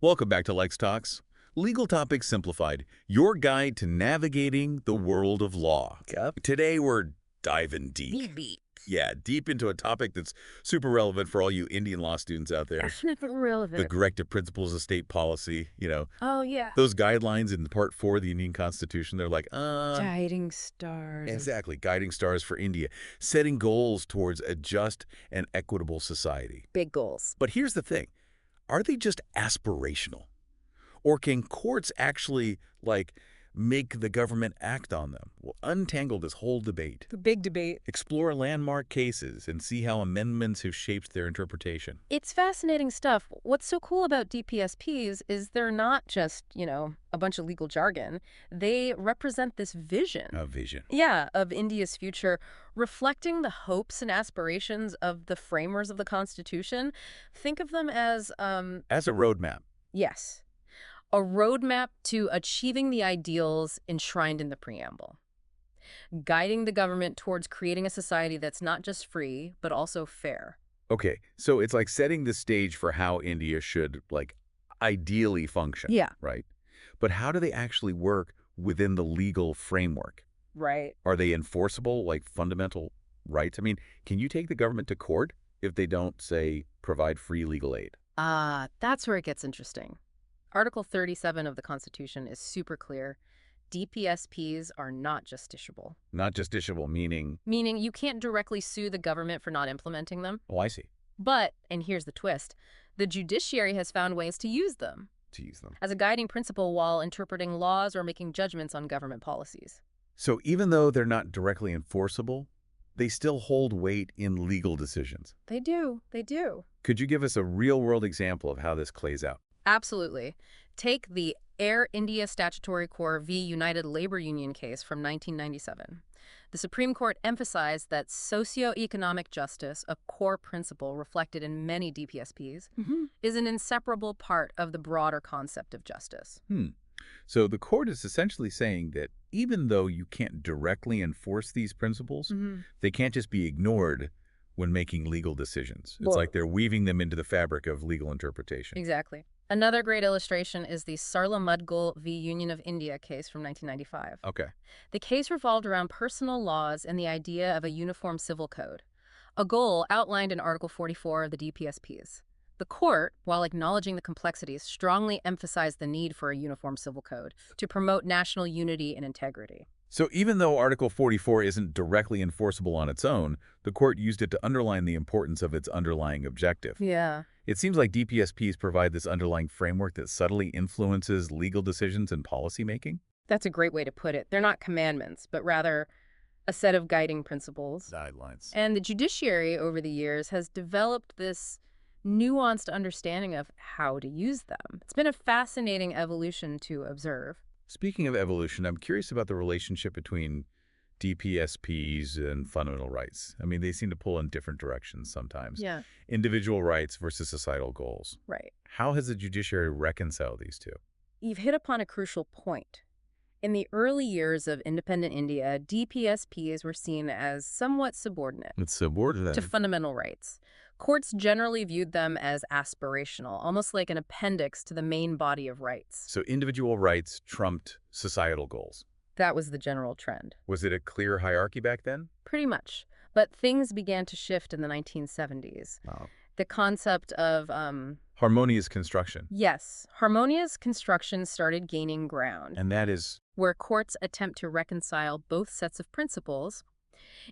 Welcome back to LexTalks, Legal Topics Simplified, your guide to navigating the world of law. Yep. Today we're diving deep. Yeah, deep into a topic that's super relevant for all you Indian law students out there. Definitely The relevant. Directive Principles of State Policy, Oh, yeah. those guidelines in Part 4 of the Indian Constitution, they're like, Guiding stars. exactly, guiding stars for India, setting goals towards a just and equitable society. Big goals. But here's the thing. Are they just aspirational? Or can courts actually, make the government act on them? We'll untangle this whole debate, The big debate. explore landmark cases, and see how amendments have shaped their interpretation. It's fascinating stuff. What's so cool about DPSPs is they're not just, a bunch of legal jargon. They represent this vision. A vision. Yeah, of India's future, reflecting the hopes and aspirations of the framers of the Constitution. Think of them as, As a roadmap. yes, a roadmap to achieving the ideals enshrined in the preamble, guiding the government towards creating a society that's not just free, but also fair. Okay, so it's like setting the stage for how India should, ideally function. Yeah. Right? But how do they actually work within the legal framework? Right. Are they enforceable, like fundamental rights? I mean, can you take the government to court if they don't, say, provide free legal aid? That's where it gets interesting. Article 37 of the Constitution is super clear. DPSPs are not justiciable. Not justiciable, meaning, Meaning you can't directly sue the government for not implementing them. oh, I see, But, and here's the twist, the judiciary has found ways to use them to use them. as a guiding principle while interpreting laws or making judgments on government policies. So even though they're not directly enforceable, they still hold weight in legal decisions. They do. They do. Could you give us a real-world example of how this plays out? Absolutely. Take the Air India Statutory Corps v. United Labor Union case from 1997. The Supreme Court emphasized that socioeconomic justice, a core principle reflected in many DPSPs, is an inseparable part of the broader concept of justice. So the court is essentially saying that even though you can't directly enforce these principles, they can't just be ignored when making legal decisions. It's Well- like they're weaving them into the fabric of legal interpretation. Exactly. Another great illustration is the Sarla Mudgal v. Union of India case from 1995. Okay. The case revolved around personal laws and the idea of a uniform civil code, a goal outlined in Article 44 of the DPSPs. The court, while acknowledging the complexities, strongly emphasized the need for a uniform civil code to promote national unity and integrity. So even though Article 44 isn't directly enforceable on its own, the court used it to underline the importance of its underlying objective. Yeah. It seems like DPSPs provide this underlying framework that subtly influences legal decisions and policymaking. That's a great way to put it. They're not commandments, but rather a set of guiding principles. Guidelines. And the judiciary over the years has developed this nuanced understanding of how to use them. It's been a fascinating evolution to observe. Speaking of evolution, I'm curious about the relationship between DPSPs and fundamental rights. I mean, they seem to pull in different directions sometimes. Yeah. Individual rights versus societal goals. Right. How has the judiciary reconciled these two? You've hit upon a crucial point. In the early years of independent India, DPSPs were seen as somewhat subordinate It's subordinate. to fundamental rights. Courts generally viewed them as aspirational, almost like an appendix to the main body of rights. So individual rights trumped societal goals. That was the general trend. Was it a clear hierarchy back then? Pretty much. But things began to shift in the 1970s. Wow. The concept of, Harmonious construction. yes, harmonious construction started gaining ground, And that is, where courts attempt to reconcile both sets of principles.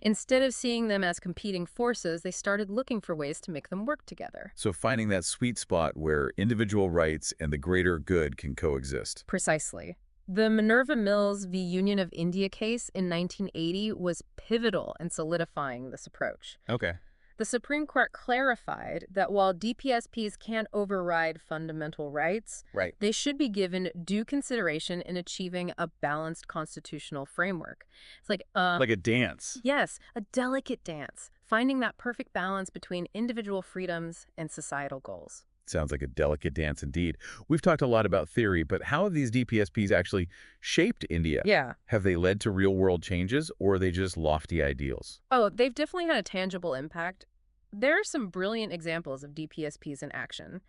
Instead of seeing them as competing forces, they started looking for ways to make them work together. so finding that sweet spot where individual rights and the greater good can coexist. Precisely. The Minerva Mills v. Union of India case in 1980 was pivotal in solidifying this approach. Okay. The Supreme Court clarified that while DPSPs can't override fundamental rights, Right. they should be given due consideration in achieving a balanced constitutional framework. It's like Like a dance. yes, a delicate dance, finding that perfect balance between individual freedoms and societal goals. Sounds like a delicate dance indeed. We've talked a lot about theory, but how have these DPSPs actually shaped India? Yeah. Have they led to real-world changes, or are they just lofty ideals? Oh, they've definitely had a tangible impact. There are some brilliant examples of DPSPs in action.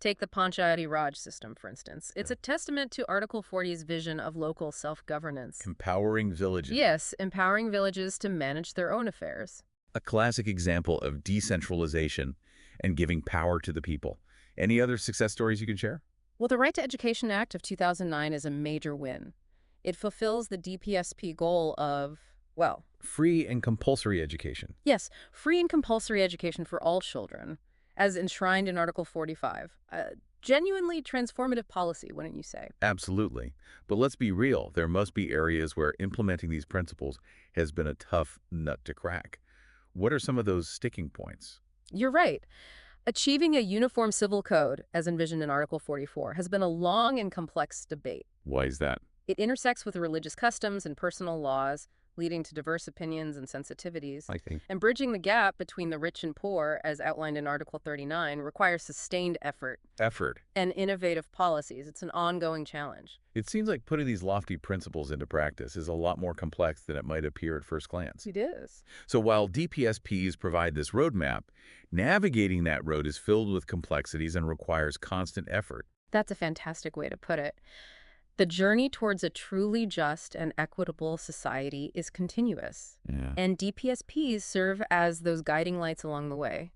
Take the Panchayati Raj system, for instance. It's a testament to Article 40's vision of local self-governance. Empowering villages. Yes, empowering villages to manage their own affairs. A classic example of decentralization and giving power to the people. Any other success stories you can share? Well, the Right to Education Act of 2009 is a major win. It fulfills the DPSP goal of, well, Free and compulsory education. yes, free and compulsory education for all children, as enshrined in Article 45. A genuinely transformative policy, wouldn't you say? Absolutely. But let's be real. There must be areas where implementing these principles has been a tough nut to crack. What are some of those sticking points? You're right. Achieving a uniform civil code, as envisioned in Article 44, has been a long and complex debate. Why is that? It intersects with religious customs and personal laws, leading to diverse opinions and sensitivities. I think. And bridging the gap between the rich and poor, as outlined in Article 39, requires sustained effort Effort. and innovative policies. It's an ongoing challenge. It seems like putting these lofty principles into practice is a lot more complex than it might appear at first glance. It is. So while DPSPs provide this roadmap, navigating that road is filled with complexities and requires constant effort. That's a fantastic way to put it. The journey towards a truly just and equitable society is continuous, Yeah. and DPSPs serve as those guiding lights along the way.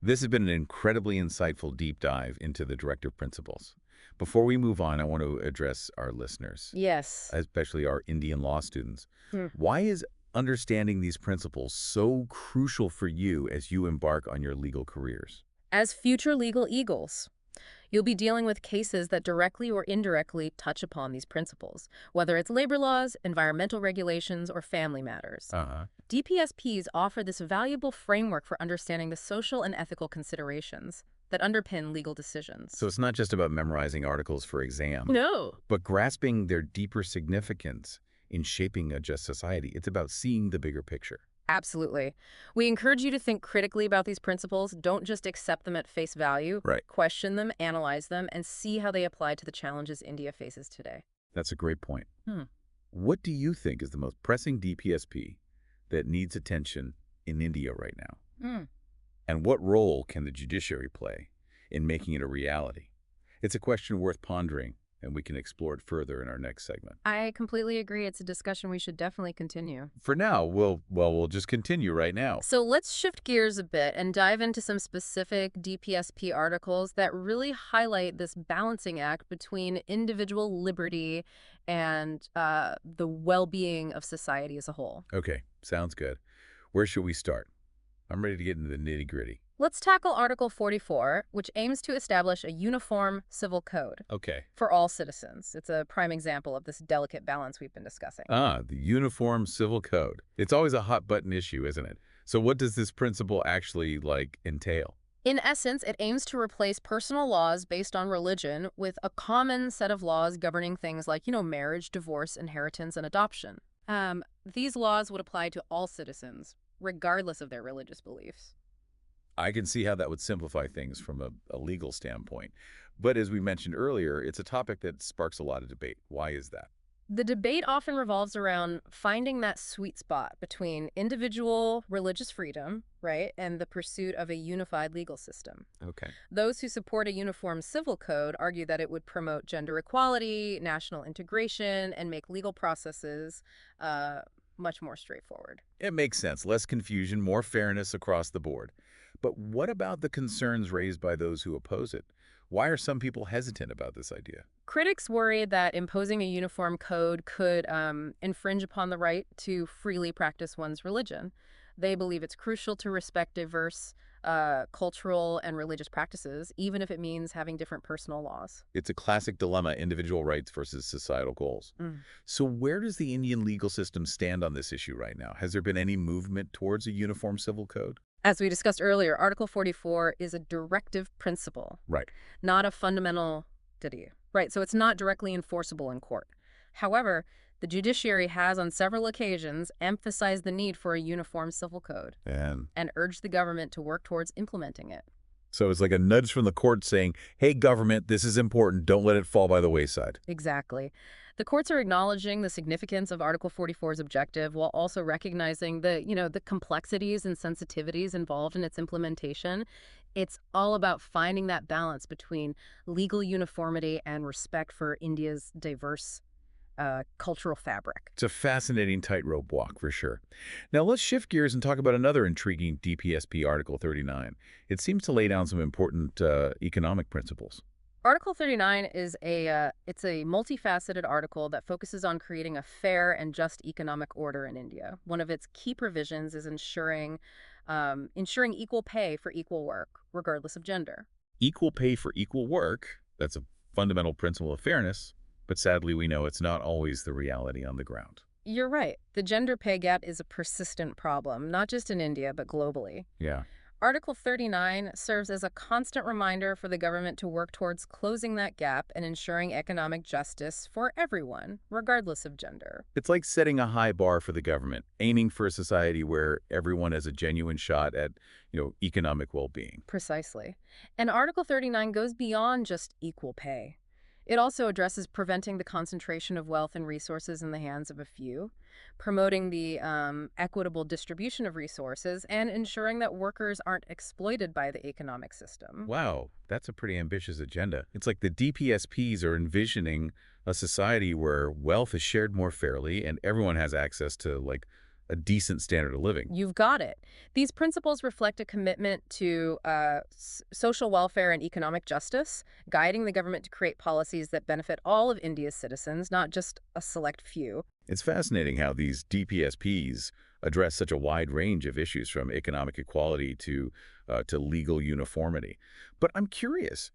This has been an incredibly insightful deep dive into the Directive Principles. Before we move on, I want to address our listeners, Yes. especially our Indian law students. Hmm. Why is understanding these principles so crucial for you as you embark on your legal careers? As future legal eagles, you'll be dealing with cases that directly or indirectly touch upon these principles, whether it's labor laws, environmental regulations, or family matters. DPSPs offer this valuable framework for understanding the social and ethical considerations that underpin legal decisions. So it's not just about memorizing articles for exam, No. but grasping their deeper significance in shaping a just society. It's about seeing the bigger picture. Absolutely. We encourage you to think critically about these principles. Don't just accept them at face value. Right. Question them, analyze them, and see how they apply to the challenges India faces today. That's a great point. Hmm. What do you think is the most pressing DPSP that needs attention in India right now? And what role can the judiciary play in making it a reality? It's a question worth pondering, and we can explore it further in our next segment. I completely agree. It's a discussion we should definitely continue. For now, we'll just continue right now. So let's shift gears a bit and dive into some specific DPSP articles that really highlight this balancing act between individual liberty and the well-being of society as a whole. Okay, sounds good. Where should we start? I'm ready to get into the nitty-gritty. Let's tackle Article 44, which aims to establish a uniform civil code Okay. for all citizens. It's a prime example of this delicate balance we've been discussing. The Uniform Civil Code. It's always a hot-button issue, isn't it? So what does this principle actually, entail? In essence, it aims to replace personal laws based on religion with a common set of laws governing things like, marriage, divorce, inheritance, and adoption. These laws would apply to all citizens, regardless of their religious beliefs. I can see how that would simplify things from a legal standpoint. But as we mentioned earlier, it's a topic that sparks a lot of debate. Why is that? The debate often revolves around finding that sweet spot between individual religious freedom, right, and the pursuit of a unified legal system. Okay. Those who support a uniform civil code argue that it would promote gender equality, national integration, and make legal processes much more straightforward. It makes sense. Less confusion, more fairness across the board. But what about the concerns raised by those who oppose it? Why are some people hesitant about this idea? Critics worry that imposing a uniform code could infringe upon the right to freely practice one's religion. They believe it's crucial to respect diverse cultural and religious practices, even if it means having different personal laws. It's a classic dilemma, individual rights versus societal goals. So where does the Indian legal system stand on this issue right now? Has there been any movement towards a uniform civil code? As we discussed earlier, Article 44 is a directive principle, Right. not a fundamental duty. Right, so it's not directly enforceable in court. However, the judiciary has on several occasions emphasized the need for a uniform civil code And and urged the government to work towards implementing it. so it's like a nudge from the court saying, hey, government, this is important. Don't let it fall by the wayside. Exactly. The courts are acknowledging the significance of Article 44's objective while also recognizing the complexities and sensitivities involved in its implementation. It's all about finding that balance between legal uniformity and respect for India's diverse cultural fabric. It's a fascinating tightrope walk, for sure. Now, let's shift gears and talk about another intriguing DPSP Article 39. It seems to lay down some important economic principles. Article 39 is it's a multifaceted article that focuses on creating a fair and just economic order in India. One of its key provisions is ensuring equal pay for equal work, regardless of gender. Equal pay for equal work, that's a fundamental principle of fairness, but sadly we know it's not always the reality on the ground. You're right. The gender pay gap is a persistent problem, not just in India, but globally. Yeah. Article 39 serves as a constant reminder for the government to work towards closing that gap and ensuring economic justice for everyone, regardless of gender. It's like setting a high bar for the government, aiming for a society where everyone has a genuine shot at, economic well-being. Precisely. And Article 39 goes beyond just equal pay. It also addresses preventing the concentration of wealth and resources in the hands of a few, promoting the equitable distribution of resources, and ensuring that workers aren't exploited by the economic system. Wow, that's a pretty ambitious agenda. It's like the DPSPs are envisioning a society where wealth is shared more fairly and everyone has access to, like, a decent standard of living. You've got it. These principles reflect a commitment to social welfare and economic justice, guiding the government to create policies that benefit all of India's citizens, not just a select few. It's fascinating how these DPSPs address such a wide range of issues, from economic equality to legal uniformity. But I'm curious,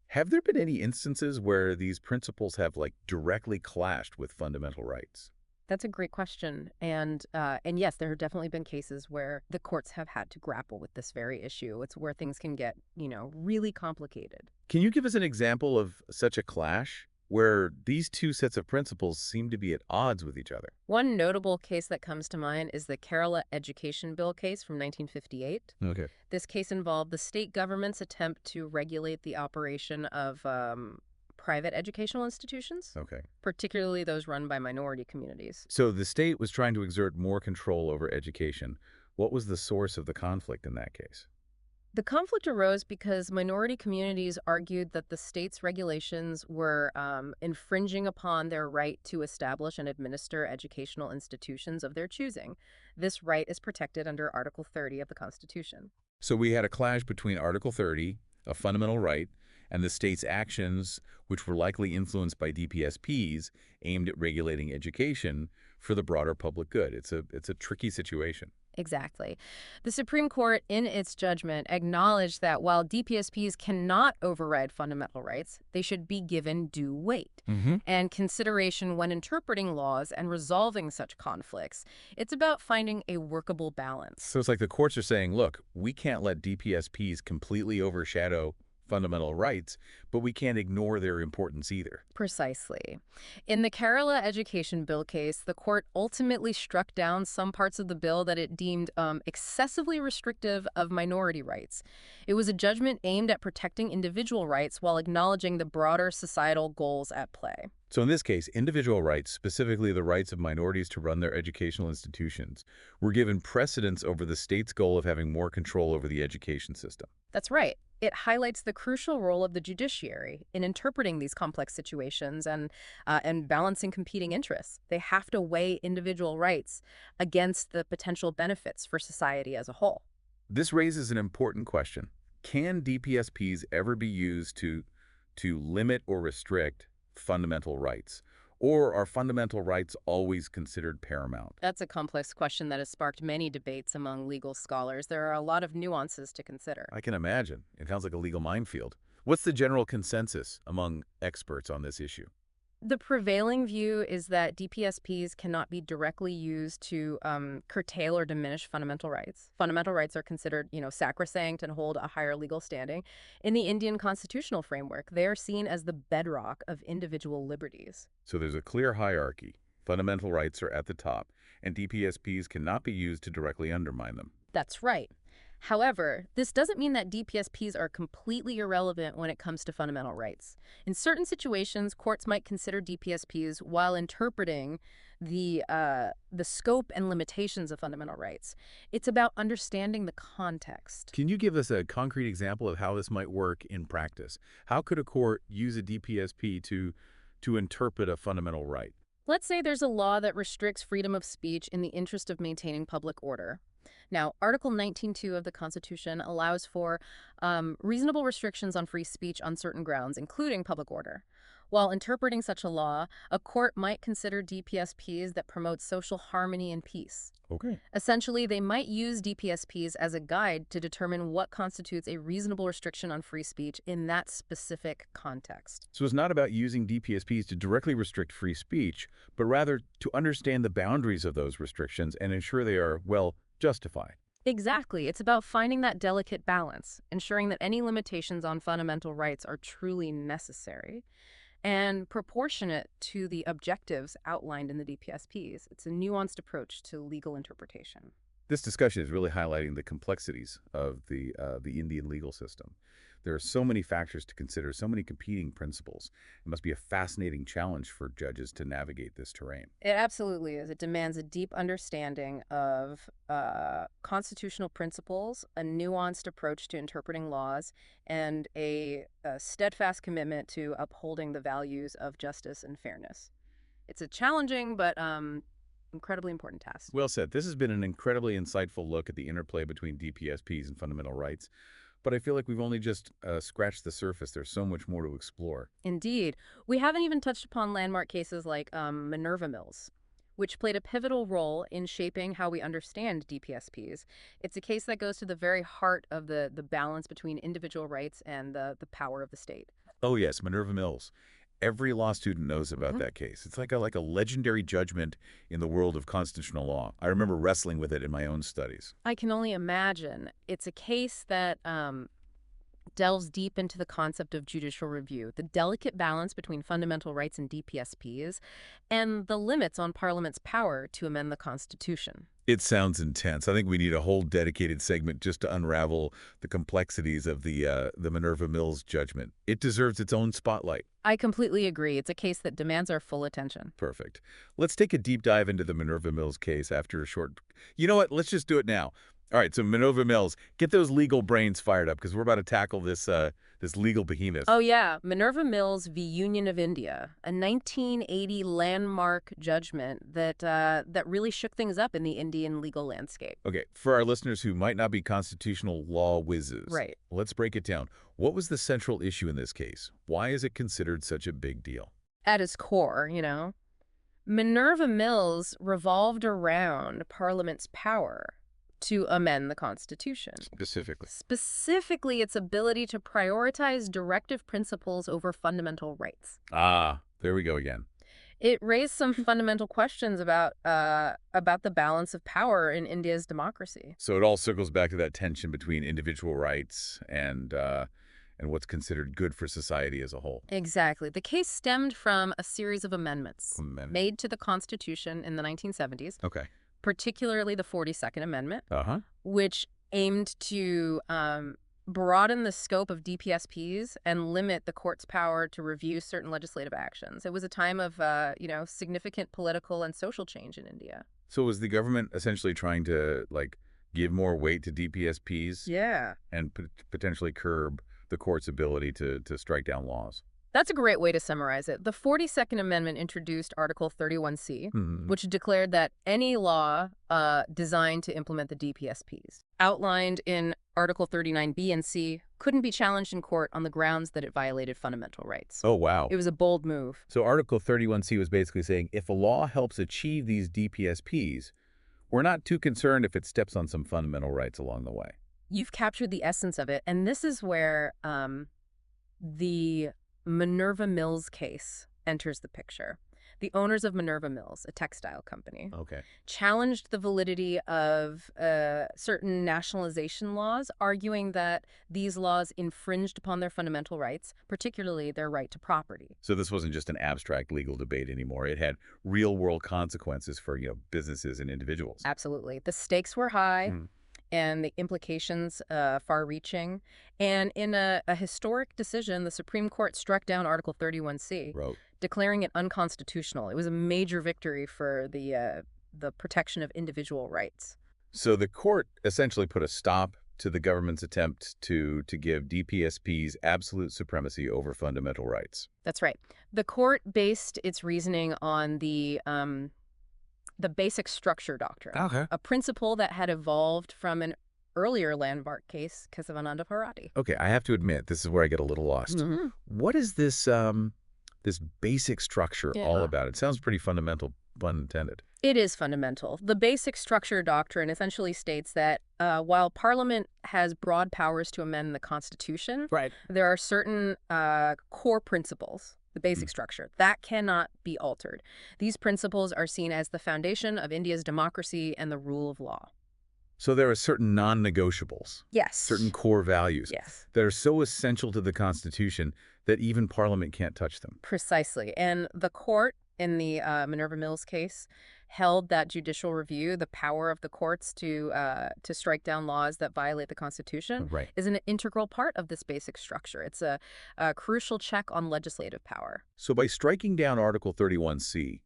have there been any instances where these principles have, like, directly clashed with fundamental rights? That's a great question. And yes, there have definitely been cases where the courts have had to grapple with this very issue. It's where things can get, really complicated. Can you give us an example of such a clash where these two sets of principles seem to be at odds with each other? One notable case that comes to mind is the Kerala Education Bill case from 1958. Okay. This case involved the state government's attempt to regulate the operation of private educational institutions, Okay. particularly those run by minority communities. So the state was trying to exert more control over education. What was the source of the conflict in that case? The conflict arose because minority communities argued that the state's regulations were infringing upon their right to establish and administer educational institutions of their choosing. This right is protected under Article 30 of the Constitution. So we had a clash between Article 30, a fundamental right, and the state's actions, which were likely influenced by DPSPs aimed at regulating education for the broader public good. It's a tricky situation. Exactly. The Supreme Court, in its judgment, acknowledged that while DPSPs cannot override fundamental rights, they should be given due weight and consideration when interpreting laws and resolving such conflicts. It's about finding a workable balance. So it's like the courts are saying, look, we can't let DPSPs completely overshadow fundamental rights, but we can't ignore their importance either. Precisely. In the Kerala Education Bill case, the court ultimately struck down some parts of the bill that it deemed excessively restrictive of minority rights. It was a judgment aimed at protecting individual rights while acknowledging the broader societal goals at play. So in this case, individual rights, specifically the rights of minorities to run their educational institutions, were given precedence over the state's goal of having more control over the education system. That's right. It highlights the crucial role of the judiciary in interpreting these complex situations and balancing competing interests. They have to weigh individual rights against the potential benefits for society as a whole. This raises an important question. Can DPSPs ever be used to limit or restrict fundamental rights? Or are fundamental rights always considered paramount? That's a complex question that has sparked many debates among legal scholars. There are a lot of nuances to consider. I can imagine. It sounds like a legal minefield. What's the general consensus among experts on this issue? The prevailing view is that DPSPs cannot be directly used to curtail or diminish fundamental rights. Fundamental rights are considered, sacrosanct and hold a higher legal standing. In the Indian constitutional framework, they are seen as the bedrock of individual liberties. So there's a clear hierarchy. Fundamental rights are at the top, and DPSPs cannot be used to directly undermine them. That's right. However, this doesn't mean that DPSPs are completely irrelevant when it comes to fundamental rights. In certain situations, courts might consider DPSPs while interpreting the scope and limitations of fundamental rights. It's about understanding the context. Can you give us a concrete example of how this might work in practice? How could a court use a DPSP to interpret a fundamental right? Let's say there's a law that restricts freedom of speech in the interest of maintaining public order. Now, Article 19(2) of the Constitution allows for reasonable restrictions on free speech on certain grounds, including public order. While interpreting such a law, a court might consider DPSPs that promote social harmony and peace. Okay. Essentially, they might use DPSPs as a guide to determine what constitutes a reasonable restriction on free speech in that specific context. So it's not about using DPSPs to directly restrict free speech, but rather to understand the boundaries of those restrictions and ensure they are, well, justified. Exactly. It's about finding that delicate balance, ensuring that any limitations on fundamental rights are truly necessary and proportionate to the objectives outlined in the DPSPs. It's a nuanced approach to legal interpretation. This discussion is really highlighting the complexities of the Indian legal system. There are so many factors to consider, so many competing principles. It must be a fascinating challenge for judges to navigate this terrain. It absolutely is. It demands a deep understanding of constitutional principles, a nuanced approach to interpreting laws, and a steadfast commitment to upholding the values of justice and fairness. It's a challenging but incredibly important task. Well said. This has been an incredibly insightful look at the interplay between DPSPs and fundamental rights. But I feel like we've only just scratched the surface. There's so much more to explore. Indeed. We haven't even touched upon landmark cases like Minerva Mills, which played a pivotal role in shaping how we understand DPSPs. It's a case that goes to the very heart of the balance between individual rights and the power of the state. Oh, yes, Minerva Mills. Every law student knows about that case. It's like a legendary judgment in the world of constitutional law. I remember wrestling with it in my own studies. I can only imagine. It's a case that delves deep into the concept of judicial review, the delicate balance between fundamental rights and DPSPs, and the limits on Parliament's power to amend the Constitution. It sounds intense. I think we need a whole dedicated segment just to unravel the complexities of the Minerva Mills judgment. It deserves its own spotlight. I completely agree. It's a case that demands our full attention. Perfect. Let's take a deep dive into the Minerva Mills case after a short... You know what? Let's just do it now. All right, so Minerva Mills, get those legal brains fired up because we're about to tackle this this legal behemoth. Oh, yeah. Minerva Mills v. Union of India, a 1980 landmark judgment that really shook things up in the Indian legal landscape. Okay, for our listeners who might not be constitutional law whizzes, Right. Let's break it down. What was the central issue in this case? Why is it considered such a big deal? At its core, Minerva Mills revolved around Parliament's power to amend the Constitution. Specifically, its ability to prioritize directive principles over fundamental rights. Ah, there we go again. It raised some fundamental questions about the balance of power in India's democracy. So it all circles back to that tension between individual rights and what's considered good for society as a whole. Exactly. The case stemmed from a series of amendments made to the Constitution in the 1970s. Okay. Particularly the 42nd Amendment, which aimed to broaden the scope of DPSPs and limit the court's power to review certain legislative actions. It was a time of, significant political and social change in India. So was the government essentially trying to, give more weight to DPSPs? Yeah. And potentially curb the court's ability to strike down laws? That's a great way to summarize it. The 42nd Amendment introduced Article 31C, which declared that any law designed to implement the DPSPs, outlined in Article 39B and C, couldn't be challenged in court on the grounds that it violated fundamental rights. Oh, wow. It was a bold move. So Article 31C was basically saying if a law helps achieve these DPSPs, we're not too concerned if it steps on some fundamental rights along the way. You've captured the essence of it, and this is where the Minerva Mills case enters the picture. The owners of Minerva Mills, a textile company, challenged the validity of certain nationalization laws, arguing that these laws infringed upon their fundamental rights, particularly their right to property. So this wasn't just an abstract legal debate anymore. It had real-world consequences for, businesses and individuals. Absolutely. The stakes were high. and the implications far-reaching. And in a historic decision, the Supreme Court struck down Article 31C, Wrote. declaring it unconstitutional. It was a major victory for the protection of individual rights. So the court essentially put a stop to the government's attempt to give DPSPs absolute supremacy over fundamental rights. That's right. The court based its reasoning on the basic structure doctrine, Okay. a principle that had evolved from an earlier landmark case, Kesavananda Bharati. Okay, I have to admit, this is where I get a little lost. Mm-hmm. What is this this basic structure all about? It sounds pretty fundamental, pun intended. It is fundamental. The basic structure doctrine essentially states that while Parliament has broad powers to amend the Constitution, there are certain core principles, the basic structure, that cannot be altered. These principles are seen as the foundation of India's democracy and the rule of law. So there are certain non-negotiables, Yes. certain core values Yes. that are so essential to the Constitution that even Parliament can't touch them. Precisely. And the court in the Minerva Mills case held that judicial review, the power of the courts to strike down laws that violate the Constitution, Right. is an integral part of this basic structure. It's a crucial check on legislative power. So by striking down Article 31C,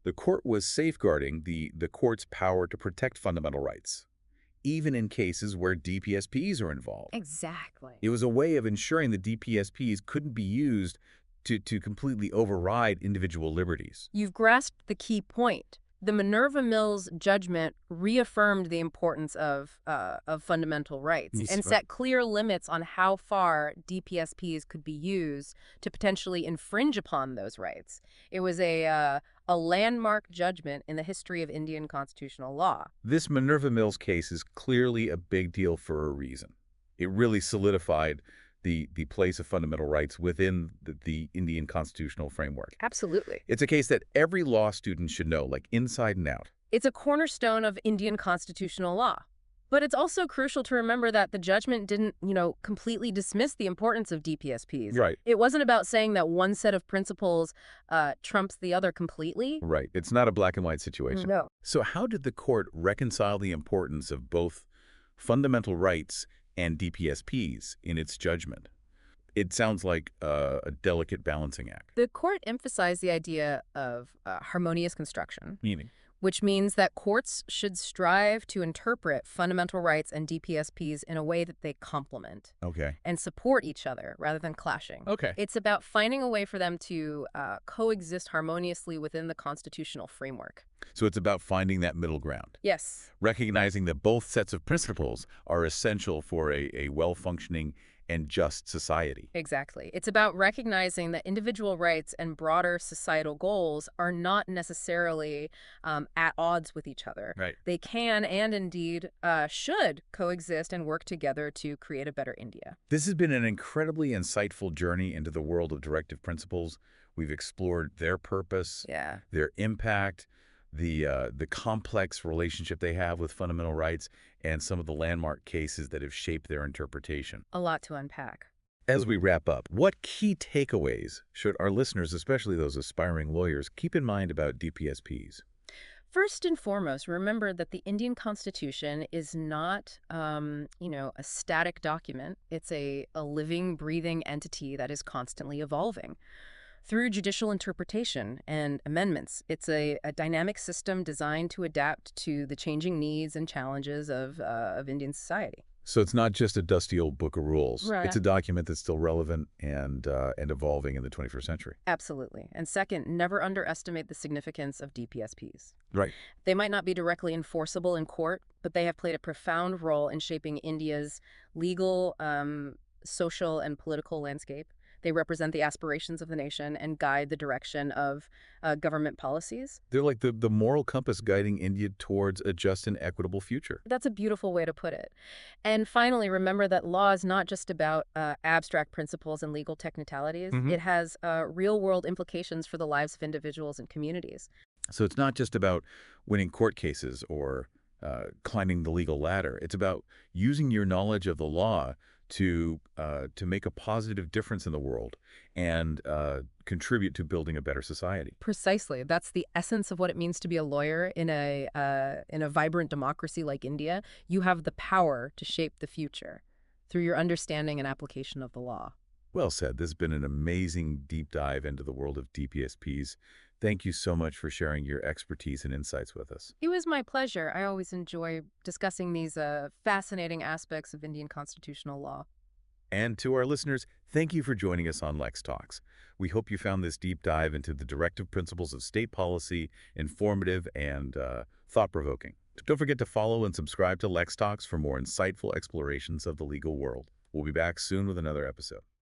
the court was safeguarding the court's power to protect fundamental rights, even in cases where DPSPs are involved. Exactly. It was a way of ensuring the DPSPs couldn't be used to completely override individual liberties. You've grasped the key point. The Minerva Mills judgment reaffirmed the importance of fundamental rights and set clear limits on how far DPSPs could be used to potentially infringe upon those rights. It was a landmark judgment in the history of Indian constitutional law. This Minerva Mills case is clearly a big deal for a reason. It really solidified the place of fundamental rights within the Indian constitutional framework. Absolutely. It's a case that every law student should know, like inside and out. It's a cornerstone of Indian constitutional law. But it's also crucial to remember that the judgment didn't, completely dismiss the importance of DPSPs. Right. It wasn't about saying that one set of principles trumps the other completely. Right. It's not a black and white situation. No. So how did the court reconcile the importance of both fundamental rights and DPSPs in its judgment? It sounds like a delicate balancing act. The court emphasized the idea of harmonious construction, Meaning? which means that courts should strive to interpret fundamental rights and DPSPs in a way that they complement Okay. and support each other rather than clashing. Okay. It's about finding a way for them to coexist harmoniously within the constitutional framework. So it's about finding that middle ground, Yes. recognizing that both sets of principles are essential for a well-functioning and just society. Exactly. It's about recognizing that individual rights and broader societal goals are not necessarily at odds with each other. Right. They can and indeed should coexist and work together to create a better India. This has been an incredibly insightful journey into the world of directive principles. We've explored their purpose, Yeah. their impact, the complex relationship they have with fundamental rights, and some of the landmark cases that have shaped their interpretation. A lot to unpack. As we wrap up, what key takeaways should our listeners, especially those aspiring lawyers, keep in mind about DPSPs? First and foremost, remember that the Indian Constitution is not, a static document. It's a living, breathing entity that is constantly evolving. Through judicial interpretation and amendments, it's a dynamic system designed to adapt to the changing needs and challenges of Indian society. So it's not just a dusty old book of rules. Right. It's a document that's still relevant and evolving in the 21st century. Absolutely. And second, never underestimate the significance of DPSPs. Right. They might not be directly enforceable in court, but they have played a profound role in shaping India's legal, social, and political landscape. They represent the aspirations of the nation and guide the direction of government policies. They're like the moral compass guiding India towards a just and equitable future. That's a beautiful way to put it. And finally, remember that law is not just about abstract principles and legal technicalities. Mm-hmm. It has real-world implications for the lives of individuals and communities. So it's not just about winning court cases or climbing the legal ladder. It's about using your knowledge of the law to make a positive difference in the world and contribute to building a better society. Precisely. That's the essence of what it means to be a lawyer in a vibrant democracy like India. You have the power to shape the future through your understanding and application of the law. Well said. This has been an amazing deep dive into the world of DPSPs. Thank you so much for sharing your expertise and insights with us. It was my pleasure. I always enjoy discussing these fascinating aspects of Indian constitutional law. And to our listeners, thank you for joining us on LexTalks. We hope you found this deep dive into the directive principles of state policy informative and thought-provoking. Don't forget to follow and subscribe to LexTalks for more insightful explorations of the legal world. We'll be back soon with another episode.